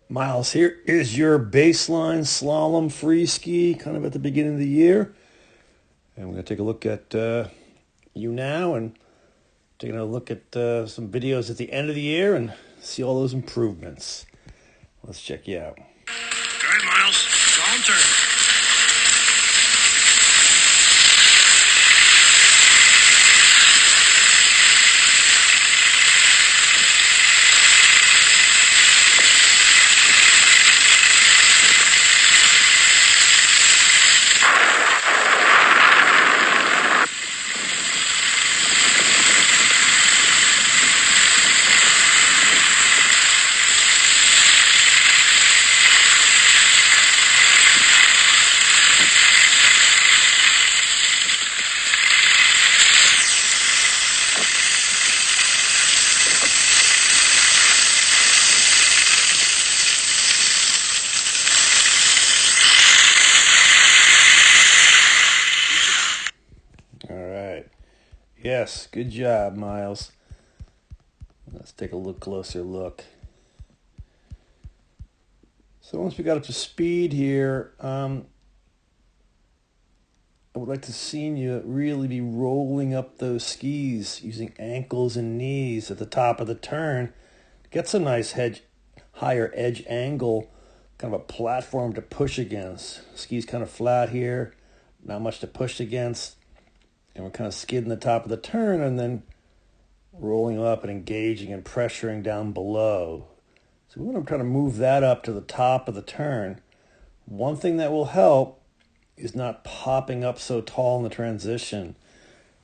Myles, here is your baseline slalom free ski, kind of at the beginning of the year. And we're going to take a look at you now and taking a look at some videos at the end of the year and see all those improvements. Let's check you out. All right, Myles, slalom turn. All right. Yes, good job, Myles. Let's take a closer look. So once we got up to speed here, I would like to see you really be rolling up those skis using ankles and knees at the top of the turn. Get some nice higher edge angle, kind of a platform to push against. Skis kind of flat here, not much to push against. And we're kind of skidding the top of the turn and then rolling up and engaging and pressuring down below. So we want to try to move that up to the top of the turn. One thing that will help is not popping up so tall in the transition.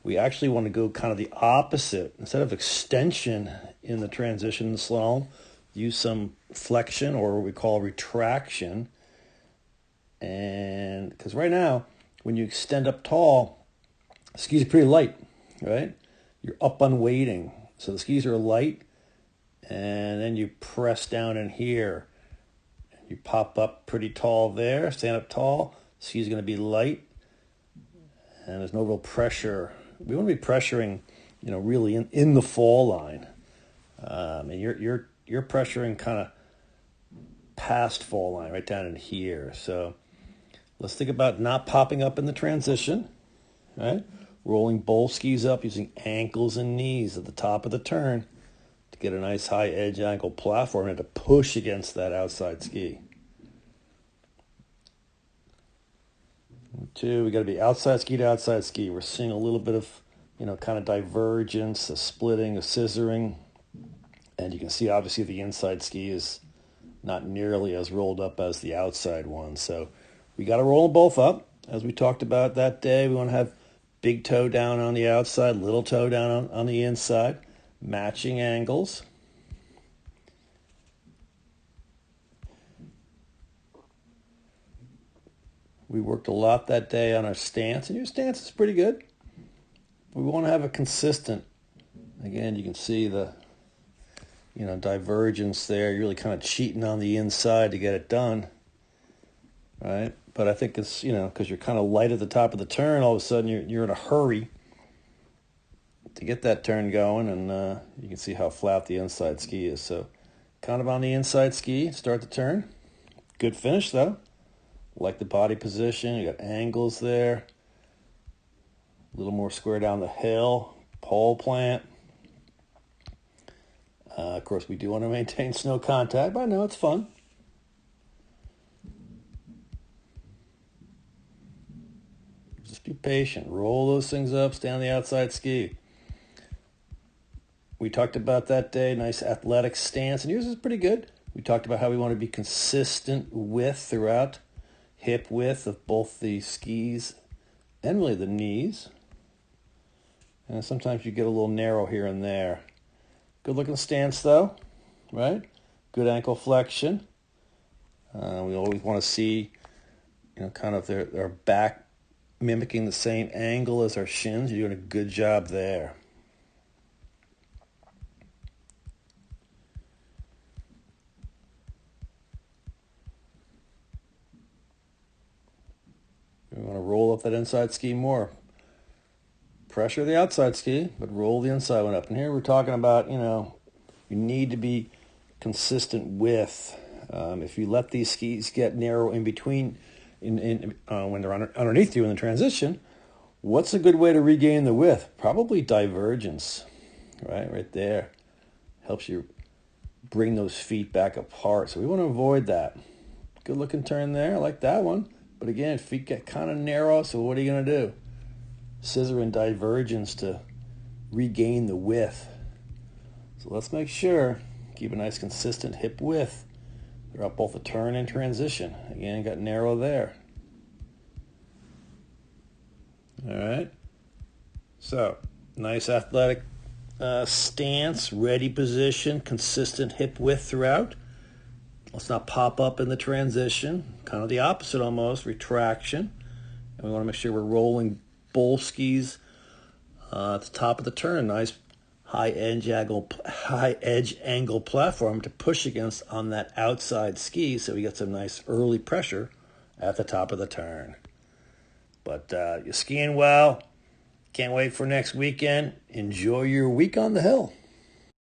We actually want to go kind of the opposite. Instead of extension in the transition in the slalom, use some flexion or what we call retraction. And because right now, when you extend up tall, the skis are pretty light, right? You're up on weighting. So the skis are light, and then you press down in here. You pop up pretty tall there, stand up tall. Skis are going to be light, and there's no real pressure. We want to be pressuring, really in the fall line. And you're pressuring kind of past fall line, right down in here. So let's think about not popping up in the transition, right? Rolling both skis up using ankles and knees at the top of the turn to get a nice high edge angle platform and to push against that outside ski. 2, we got to be outside ski to outside ski. We're seeing a little bit of, kind of divergence, a splitting, a scissoring. And you can see obviously the inside ski is not nearly as rolled up as the outside one. So we got to roll them both up. As we talked about that day, we want to have big toe down on the outside, little toe down on the inside, matching angles. We worked a lot that day on our stance, and your stance is pretty good. We want to have a consistent, again, you can see the, divergence there. You're really kind of cheating on the inside to get it done, right? But I think it's, because you're kind of light at the top of the turn, all of a sudden you're in a hurry to get that turn going, and you can see how flat the inside ski is. So kind of on the inside ski, start the turn. Good finish, though. Like the body position. You got angles there. A little more square down the hill. Pole plant. Of course, we do want to maintain snow contact, but I know it's fun. Just be patient. Roll those things up. Stay on the outside ski. We talked about that day. Nice athletic stance. And yours is pretty good. We talked about how we want to be consistent width throughout. Hip width of both the skis and really the knees. And sometimes you get a little narrow here and there. Good looking stance though, right? Good ankle flexion. We always want to see, kind of their back mimicking the same angle as our shins. You're doing a good job there. We want to roll up that inside ski more. Pressure the outside ski, but roll the inside one up. And here we're talking about, you need to be consistent with If you let these skis get narrow in between, when they're underneath you in the transition, what's a good way to regain the width? Probably divergence, right there. Helps you bring those feet back apart. So we want to avoid that. Good looking turn there. I like that one. But again, feet get kind of narrow, so what are you going to do? Scissor and divergence to regain the width. So let's make sure, keep a nice consistent hip width throughout both the turn and transition. Again, got narrow there. All right. So, nice athletic stance, ready position, consistent hip width throughout. Let's not pop up in the transition. Kind of the opposite almost, retraction. And we want to make sure we're rolling both skis at the top of the turn. Nice high edge angle platform to push against on that outside ski, so we get some nice early pressure at the top of the turn. But you're skiing well. Can't wait for next weekend. Enjoy your week on the hill.